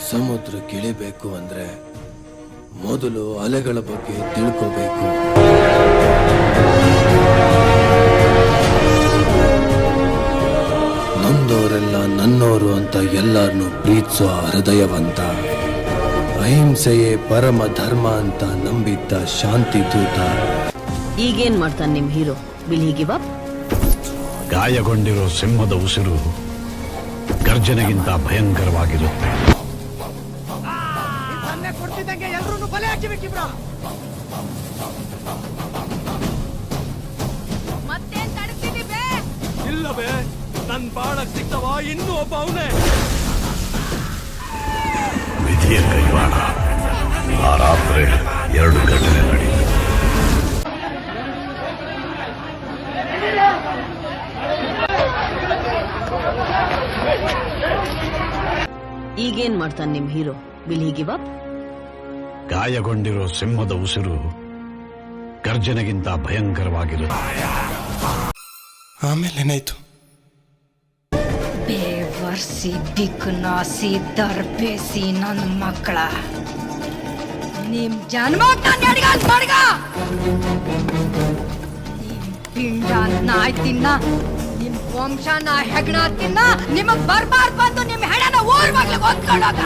ಸಮುದ್ರಕ್ಕಿಳಿಬೇಕು ಅಂದ್ರೆ ಮೊದಲು ಅಲೆಗಳ ಬಗ್ಗೆ ತಿಳ್ಕೋಬೇಕು. ನೊಂದವರೆಲ್ಲ ನನ್ನೋರು ಅಂತ ಎಲ್ಲಾರನ್ನೂ ಪ್ರೀತಿಸೋ ಹೃದಯವಂತ, ಅಹಿಂಸೆಯೇ ಪರಮ ಧರ್ಮ ಅಂತ ನಂಬಿದ್ದ ಶಾಂತಿ ದೂತ. ಈಗೇನ್ ಮಾಡ್ತಾನೆ ನಿಮ್ hero? Will he give up? ಗಾಯಗೊಂಡಿರೋ ಸಿಂಹದ ಉಸಿರು ಗರ್ಜನೆಗಿಂತ ಭಯಂಕರವಾಗಿರುತ್ತೆ. ಇಲ್ಲವೇ ನನ್ ಬಾಳಕ್ ಸಿಗ್ತವ ಇನ್ನೂ ಒಬ್ಬ ಅವನೇ. ವಿಧಿಯ ಕೈವಾಡ. ಆ ರಾತ್ರಿ 2 ಘಟನೆ ನಡೆಯಿತು. ಈಗೇನ್ ಮಾಡ್ತಾನೆ ನಿಮ್ hero? Will he give up? ಗಾಯಗೊಂಡಿರೋ ಸಿಂಹದ ಉಸಿರು ಗರ್ಜನೆಗಿಂತ ಭಯಂಕರವಾಗಿರುತ್ತೆ. ಆಮೇಲೇನಾಯ್ತು? ಬೇವರ್ಸಿ ಬಿಕ್ಕನಾಸಿ ದರ್ಬೇಸಿ ನನ್ನ ಮಕ್ಕಳ ನಿಮ್ ಜನ್ಮ ನಿಮ್ ಪಿಂಡ ನಾಯ್ ತಿನ್ನ, ನಿಮ್ ವಂಶನ ಹೆಗಣ ತಿನ್ನ, ನಿಮಗ್ ಬರ್ಬಾರ್ದು ಬಂದು ನಿಮ್ ಹೆಣನ ಊರ್ ಮಗ್ಳಿಗೆ ಹೊತ್ಕೊಂಡೋಗ.